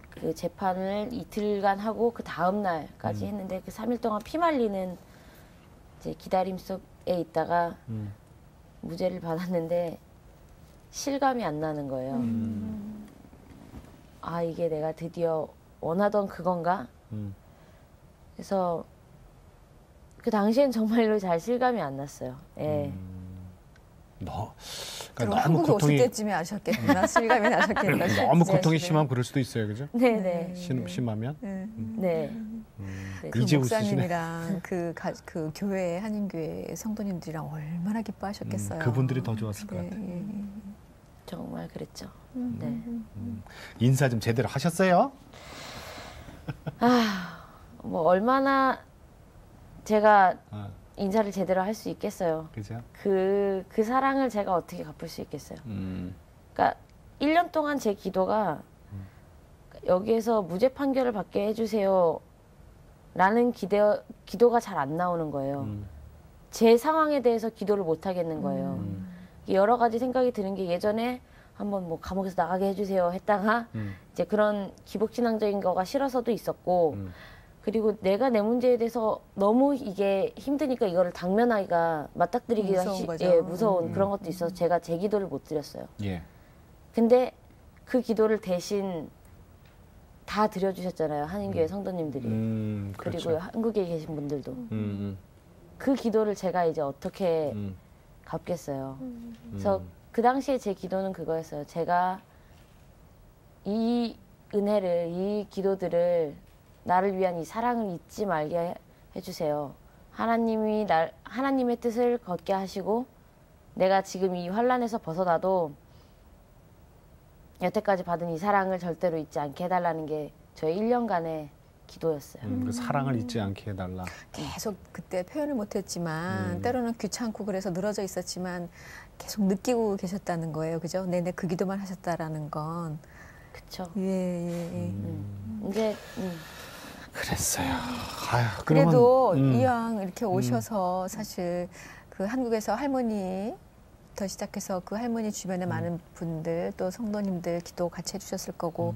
그 재판을 이틀간 하고 그 다음 날까지 했는데 그 3일 동안 피 말리는 이제 기다림 속에 있다가 무죄를 받았는데 실감이 안 나는 거예요. 아, 이게 내가 드디어 원하던 그건가? 그래서 그 당시엔 정말로 잘 실감이 안 났어요. 예. 그러니까 그럼 너무 한국에 오실 고통이 때쯤에 아셨겠구나. 실감이 나셨겠구나. 너무 네. 고통이 심하면 그럴 수도 있어요, 그죠? 네네. 심하면. 네. 네. 그 이제 목사님이랑 그 교회 한인교회 성도님들이랑 얼마나 기뻐하셨겠어요. 그분들이 더 좋았을 것 네, 같아요. 예, 예. 정말 그랬죠. 네. 인사 좀 제대로 하셨어요? 뭐 얼마나 제가 아, 인사를 제대로 할 수 있겠어요. 그죠? 그 사랑을 제가 어떻게 갚을 수 있겠어요. 음, 그러니까 1년 동안 제 기도가 여기에서 무죄 판결을 받게 해주세요 라는 기도가 잘 안 나오는 거예요. 제 상황에 대해서 기도를 못 하겠는 거예요. 여러 가지 생각이 드는 게 예전에 한번 뭐 감옥에서 나가게 해주세요 했다가 이제 그런 기복신앙적인 거가 싫어서도 있었고 그리고 내가 내 문제에 대해서 너무 이게 힘드니까 이거를 당면하기가 맞닥뜨리기가 무서운 거죠. 예, 무서운 그런 것도 있어서 제가 제 기도를 못 드렸어요. 예. 근데 그 기도를 대신 다 드려주셨잖아요. 한인교회 성도님들이. 그렇죠. 그리고 한국에 계신 분들도. 음, 그 기도를 제가 이제 어떻게 음, 갚겠어요. 그래서 그 당시에 제 기도는 그거였어요. 제가 이 은혜를, 이 기도들을 나를 위한 이 사랑을 잊지 말게 해주세요. 하나님의 뜻을 걷게 하시고 내가 지금 이 환란에서 벗어나도 여태까지 받은 이 사랑을 절대로 잊지 않게 해달라는 게 저의 1년간의 기도였어요. 그 사랑을 잊지 않게 해달라. 계속 그때 표현을 못했지만 때로는 귀찮고 그래서 늘어져 있었지만 계속 느끼고 계셨다는 거예요. 그죠? 내내 그 기도만 하셨다라는 건. 그쵸. 예, 예. 이제 그랬어요. 아휴, 그래도 그러면, 이왕 이렇게 오셔서 사실 그 한국에서 할머니부터 시작해서 그 할머니 주변에 많은 분들 또 성도님들 기도 같이 해주셨을 거고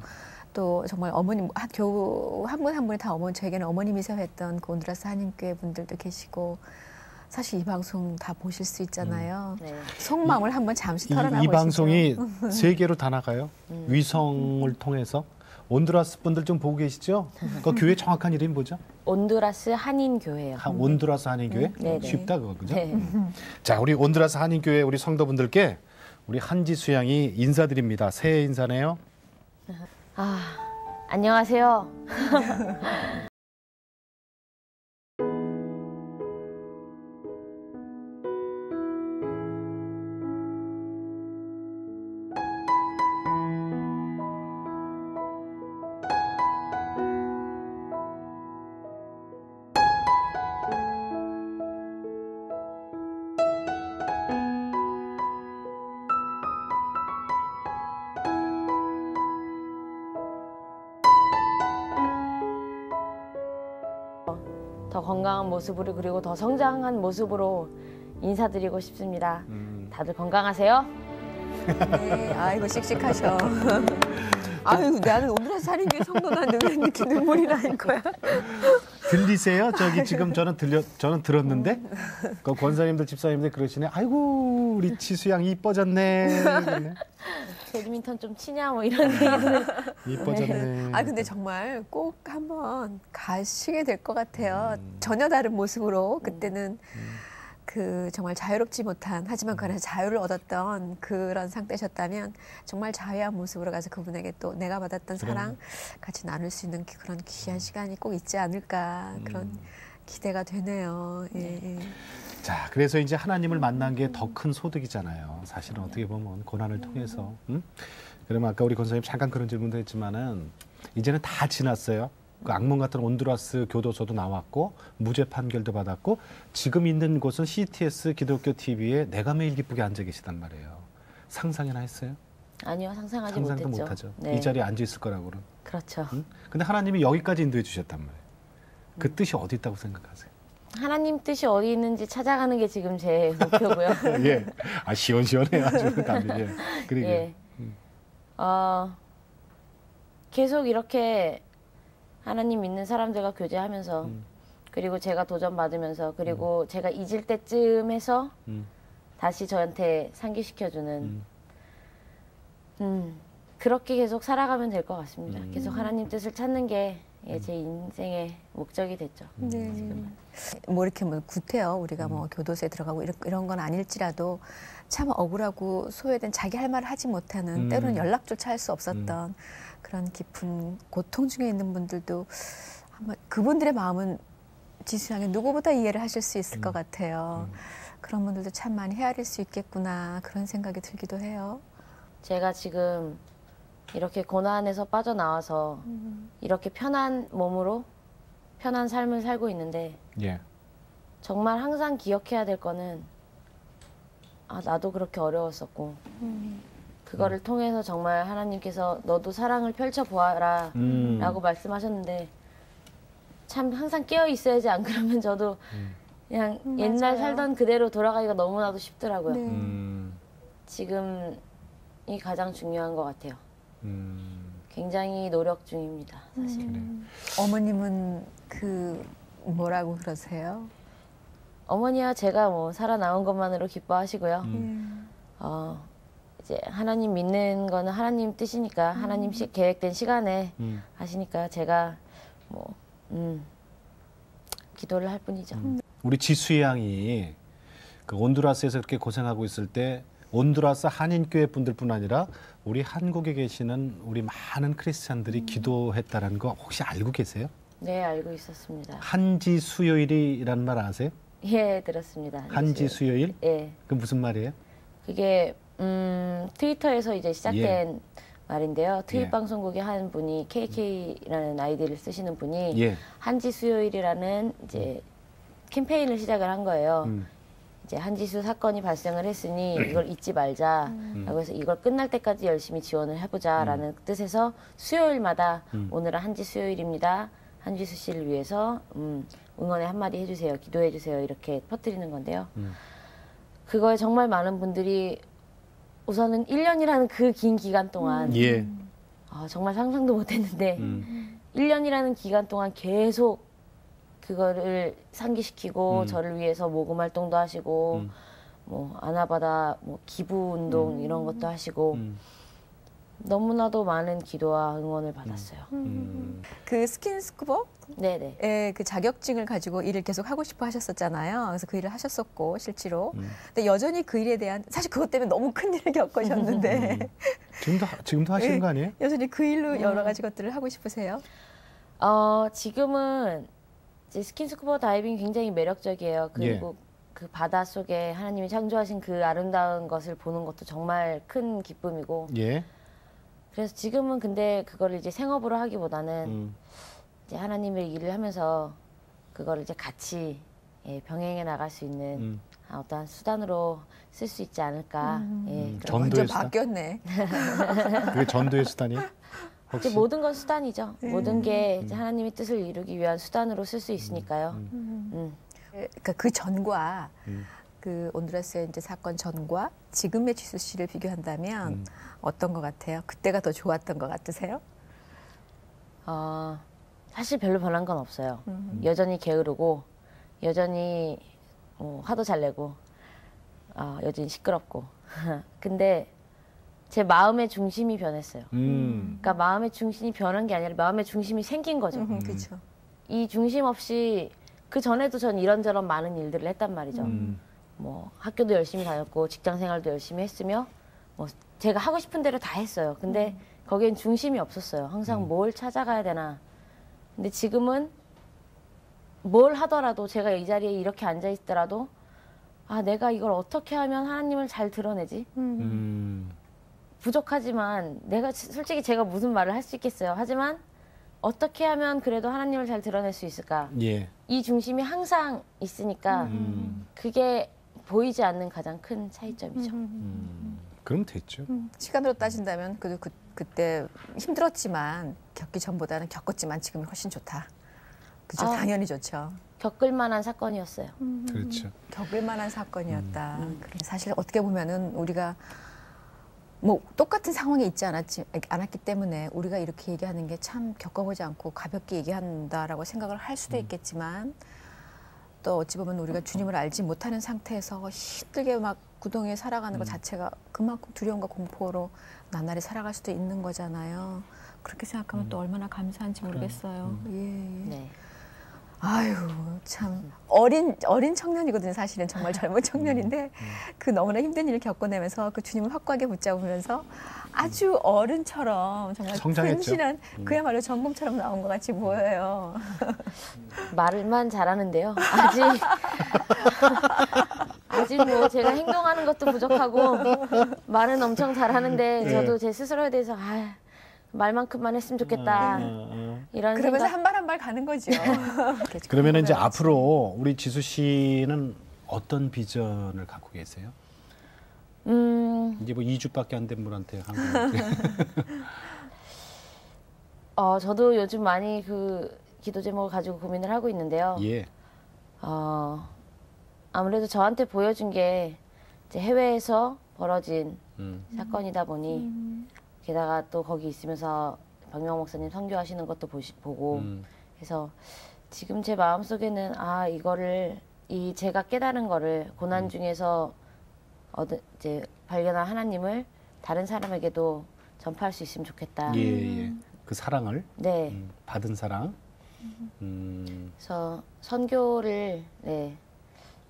또 정말 어머님 교우 한 분 한 분이 다 저에게는 어머님이세요 했던 그 온두라스 한인교회 분들도 계시고 사실 이 방송 다 보실 수 있잖아요. 네. 속마음을 한번 잠시 이 털어놔보시죠. 방송이 세계로 다 나가요. 위성을 통해서. 온두라스 분들 좀 보고 계시죠? 그 교회 정확한 이름이 뭐죠? 온두라스 한인교회요. 온두라스 한인교회? 네네. 쉽다 그거 그죠? 네. 자, 우리 온두라스 한인교회 우리 성도분들께 우리 한지수 양이 인사드립니다. 새해 인사네요. 안녕하세요. 더 건강한 모습으로 그리고 더 성장한 모습으로 인사드리고 싶습니다. 다들 건강하세요. 네, 아이고 씩씩하셔. 아유, 나는 온두라스 한인교회 성도 나는데 왜 이렇게 눈물이 나는 거야? 들리세요? 저기 지금 저는 들었는데 그 권사님들 집사님들 그러시네. 아이고 우리 지수 양 이뻐졌네. 그러네. 배드민턴 좀 치냐 뭐 이런 얘기는. 이뻐졌네. 아 근데 정말 꼭 한번 가시게 될 것 같아요. 전혀 다른 모습으로 그때는 그 정말 자유롭지 못한 하지만 그 안에서 자유를 얻었던 그런 상태셨다면 정말 자유한 모습으로 가서 그분에게 또 내가 받았던 사랑 같이 나눌 수 있는 그런 귀한 시간이 꼭 있지 않을까 그런 기대가 되네요. 예. 자, 그래서 이제 하나님을 만난 게 더 큰 소득이잖아요. 사실은 어떻게 보면 고난을 통해서. 그러면 아까 우리 권사님 잠깐 그런 질문도 했지만은 이제는 다 지났어요. 그 악몽 같은 온두라스 교도소도 나왔고 무죄 판결도 받았고 지금 있는 곳은 CTS 기독교 TV에 내가 매일 기쁘게 앉아 계시단 말이에요. 상상이나 했어요? 아니요, 상상하지 상상도 못했죠. 못하죠. 네. 이 자리에 앉아 있을 거라고 그런. 그렇죠. 근데 하나님이 여기까지 인도해 주셨단 말이에요. 그 뜻이 어디 있다고 생각하세요? 하나님 뜻이 어디 있는지 찾아가는 게 지금 제 목표고요. 예. 아 시원시원해요. 아주 답이. 예. 그리고 예. 계속 이렇게 하나님 믿는 사람들과 교제하면서 그리고 제가 도전 받으면서 그리고 제가 잊을 때쯤 해서 다시 저한테 상기시켜주는 그렇게 계속 살아가면 될 것 같습니다. 계속 하나님 뜻을 찾는 게 제 인생의 목적이 됐죠. 네. 뭐 이렇게 뭐 구태여 우리가 뭐 교도소에 들어가고 이런 건 아닐지라도 참 억울하고 소외된 자기 할 말을 하지 못하는 때로는 연락조차 할 수 없었던 그런 깊은 고통 중에 있는 분들도 아마 그분들의 마음은 지수양이 누구보다 이해를 하실 수 있을 것 같아요. 그런 분들도 참 많이 헤아릴 수 있겠구나 그런 생각이 들기도 해요. 제가 지금 이렇게 고난에서 빠져나와서 이렇게 편한 몸으로 편한 삶을 살고 있는데 예. 정말 항상 기억해야 될 거는 나도 그렇게 어려웠었고 그거를 통해서 정말 하나님께서 너도 사랑을 펼쳐보아라 라고 말씀하셨는데 참 항상 깨어 있어야지 안 그러면 저도 그냥 옛날 맞아요. 살던 그대로 돌아가기가 너무나도 쉽더라고요. 네. 지금이 가장 중요한 것 같아요. 굉장히 노력 중입니다, 사실. 어머님은 그 뭐라고 그러세요? 어머니와 제가 뭐 살아나온 것만으로 기뻐하시고요. 예. 이제 하나님 믿는 거는 하나님 뜻이니까 하나님 계획된 시간에 하시니까 제가 뭐 기도를 할 뿐이죠. 우리 지수 양이 그 온두라스에서 그렇게 고생하고 있을 때 온두라스 한인교회 분들뿐 아니라 우리 한국에 계시는 우리 많은 크리스찬들이 기도했다는 거 혹시 알고 계세요? 네, 알고 있었습니다. 한지 수요일이라는 말 아세요? 예, 들었습니다. 한지 수요일? 예, 그 무슨 말이에요? 그게 트위터에서 이제 시작된 말인데요. 트윗 예. 방송국의 한 분이 KK라는 아이디를 쓰시는 분이 예. 한지 수요일이라는 이제 캠페인을 시작을 한 거예요. 이제 한지수 사건이 발생을 했으니 이걸 잊지 말자라고 해서 이걸 끝날 때까지 열심히 지원을 해보자라는 뜻에서 수요일마다 오늘은 한지 수요일입니다. 한지수 씨를 위해서 응원의 한마디 해주세요. 기도해주세요. 이렇게 퍼뜨리는 건데요. 그거에 정말 많은 분들이 우선은 1년이라는 그 긴 기간 동안 예. 정말 상상도 못했는데 1년이라는 기간 동안 계속 그거를 상기시키고 저를 위해서 모금 활동도 하시고 뭐 아나바다 뭐 기부 운동 이런 것도 하시고 너무나도 많은 기도와 응원을 받았어요. 그 스킨스쿠버 네네. 예, 그 자격증을 가지고 일을 계속 하고 싶어 하셨었잖아요. 그래서 그 일을 하셨었고 실제로. 근데 여전히 그 일에 대한 사실 그것 때문에 너무 큰 일을 겪으셨는데 지금도 하시는 거 아니에요? 여전히 그 일로 여러 가지 것들을 하고 싶으세요? 지금은 이제 스킨스쿠버 다이빙 굉장히 매력적이에요. 그리고 그 바다 속에 하나님이 창조하신 그 아름다운 것을 보는 것도 정말 큰 기쁨이고. 예. 그래서 지금은 근데 그거를 이제 생업으로 하기보다는 이제 하나님의 일을 하면서 그거를 이제 같이 병행해 나갈 수 있는 어떠한 수단으로 쓸 수 있지 않을까. 그런 전도의 완전 수단? 바뀌었네. 그게 전도의 수단이에요? 이제 혹시? 모든 건 수단이죠. 모든 게 이제 하나님의 뜻을 이루기 위한 수단으로 쓸 수 있으니까요. 그러니까 그 전과 그 온두라스의 이제 사건 전과 지금의 지수 씨를 비교한다면 어떤 것 같아요? 그때가 더 좋았던 것 같으세요? 사실 별로 변한 건 없어요. 여전히 게으르고 여전히 화도 잘 내고 여전히 시끄럽고 근데 제 마음의 중심이 변했어요. 그러니까 마음의 중심이 변한 게 아니라 마음의 중심이 생긴 거죠. 그렇죠. 이 중심 없이 그 전에도 전 이런저런 많은 일들을 했단 말이죠. 뭐 학교도 열심히 다녔고 직장 생활도 열심히 했으며 뭐 제가 하고 싶은 대로 다 했어요. 근데 거기엔 중심이 없었어요. 항상 뭘 찾아가야 되나. 근데 지금은 뭘 하더라도 제가 이 자리에 이렇게 앉아 있더라도 내가 이걸 어떻게 하면 하나님을 잘 드러내지? 부족하지만 솔직히 제가 무슨 말을 할 수 있겠어요. 하지만 어떻게 하면 그래도 하나님을 잘 드러낼 수 있을까? 예. 이 중심이 항상 있으니까 그게 보이지 않는 가장 큰 차이점이죠. 그럼 됐죠. 시간으로 따진다면 그때 힘들었지만 겪기 전보다는 겪었지만 지금이 훨씬 좋다. 그죠? 당연히 좋죠. 겪을 만한 사건이었어요. 그렇죠. 겪을 만한 사건이었다. 그래, 사실 어떻게 보면은 우리가 뭐 똑같은 상황에 있지 않았기 때문에 우리가 이렇게 얘기하는 게 참 겪어보지 않고 가볍게 얘기한다라고 생각을 할 수도 있겠지만 또 어찌 보면 우리가 주님을 알지 못하는 상태에서 힘들게 막 구덩이에 살아가는 것 자체가 그만큼 두려움과 공포로 나날이 살아갈 수도 있는 거잖아요. 그렇게 생각하면 또 얼마나 감사한지 모르겠어요. 예. 네. 아유, 참 어린 청년이거든요. 사실은 정말 젊은 청년인데 그 너무나 힘든 일을 겪어내면서 그 주님을 확고하게 붙잡으면서 아주 어른처럼 정말 성장했죠. 튼실한 그야말로 전범처럼 나온 것 같이 보여요. 말만 잘하는데요. 아직 뭐 제가 행동하는 것도 부족하고 말은 엄청 잘하는데 저도 제 스스로에 대해서 말만큼만 했으면 좋겠다. 이런 그러면서 생각. 한 발 한 발 가는 거죠. 그러면 이제 앞으로 우리 지수 씨는 어떤 비전을 갖고 계세요? 이제 뭐 2주밖에 안 된 분한테 한 거. 저도 요즘 많이 그 기도 제목을 가지고 고민을 하고 있는데요. 예. 아무래도 저한테 보여준 게 이제 해외에서 벌어진 사건이다 보니 게다가 또 거기 있으면서 박명 목사님 선교하시는 것도 보고 해서 지금 제 마음속에는 이거를 제가 깨달은 거를 고난 중에서 이제 발견한 하나님을 다른 사람에게도 전파할 수 있으면 좋겠다. 예. 그 사랑을 네. 받은 사랑. 그래서 선교를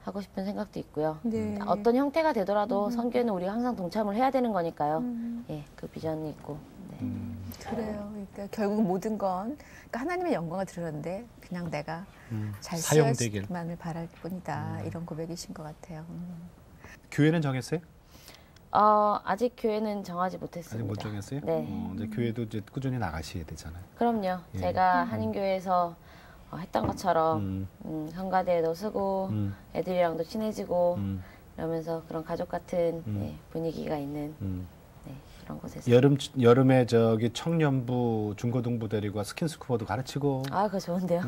하고 싶은 생각도 있고요. 네. 어떤 형태가 되더라도 선교에는 우리가 항상 동참을 해야 되는 거니까요. 그 비전이 있고. 네. 그래요. 그러니까 결국 모든 건 그러니까 하나님의 영광을 드렸는데 그냥 내가 잘 사용되길. 쓰여지기만을 바랄 뿐이다. 이런 고백이신 것 같아요. 교회는 정했어요? 아직 교회는 정하지 못했습니다. 아직 못 정했어요? 네. 이제 교회도 이제 꾸준히 나가셔야 되잖아요. 그럼요. 예. 제가 한인교회에서 했던 것처럼 성가대에도 쓰고 애들이랑도 친해지고 이러면서 그런 가족 같은 분위기가 있는 그런 곳에서 여름에 저기 청년부 중고등부 데리고 스킨스쿠버도 가르치고 그거 좋은데요.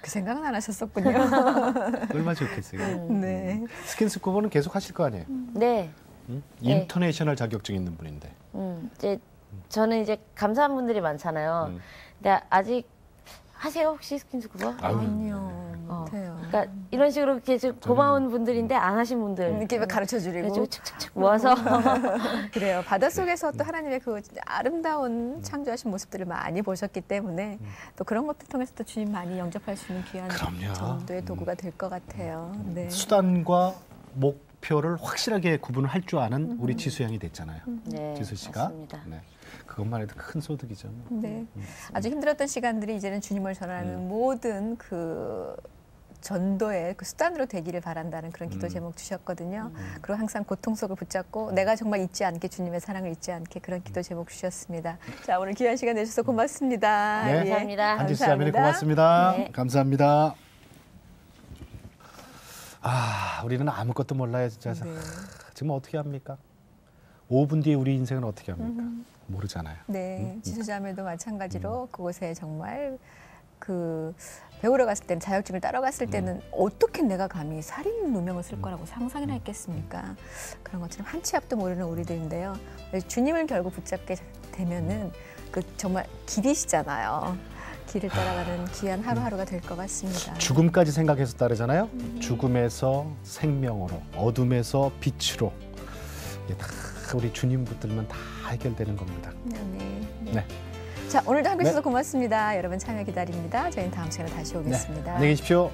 그 생각은 안 하셨었군요. 얼마나 좋겠어요. 네. 스킨스쿠버는 계속 하실 거 아니에요? 네. 인터내셔널 자격증 있는 분인데. 이제 저는 이제 감사한 분들이 많잖아요. 근데 아직 하세요 혹시 스킨스쿠버? 아니요. 못해요. 그러니까 이런 식으로 이렇게 좀 고마운 분들인데 안 하신 분들 이렇게 가르쳐 주리고 그래가지고 착착착 모아서 그래요. 바닷속에서 또 하나님의 그 아름다운 창조하신 모습들을 많이 보셨기 때문에 또 그런 것들 통해서 또 주님 많이 영접할 수 있는 귀한 그럼요. 정도의 도구가 될 것 같아요. 네. 수단과 목표를 확실하게 구분을 할 줄 아는 우리 지수 양이 됐잖아요. 네, 지수 씨가. 맞습니다. 네. 그것만 해도 큰 소득이죠. 네. 아주 힘들었던 시간들이 이제는 주님을 전하는 모든 그 전도의 그 수단으로 되기를 바란다는 그런 기도 제목 주셨거든요. 그리고 항상 고통 속을 붙잡고 내가 정말 잊지 않게 주님의 사랑을 잊지 않게 그런 기도 제목 주셨습니다. 자, 오늘 귀한 시간 내주셔서 고맙습니다. 네. 감사합니다. 한지수 자매님 고맙습니다. 네. 감사합니다. 우리는 아무것도 몰라요, 진짜. 네. 지금 어떻게 합니까? 5분 뒤에 우리 인생은 어떻게 합니까? 모르잖아요. 네, 지수자매도 마찬가지로 그곳에 정말 그 배우러 갔을 때는 자격증을 따러 갔을 때는 어떻게 내가 감히 살인 누명을 쓸 거라고 상상이나 했겠습니까? 그런 것처럼 한 치 앞도 모르는 우리들인데요. 주님을 결국 붙잡게 되면은 그 정말 길이시잖아요. 길을 따라가는 귀한 하루하루가 될 것 같습니다. 죽음까지 생각해서 따르잖아요. 죽음에서 생명으로, 어둠에서 빛으로. 이게 다 우리 주님 붙들면 다 해결되는 겁니다. 네. 자, 오늘도 함께 해주셔서 고맙습니다. 여러분 참여 기다립니다. 저희는 다음 시간에 다시 오겠습니다. 안녕히 계십시오.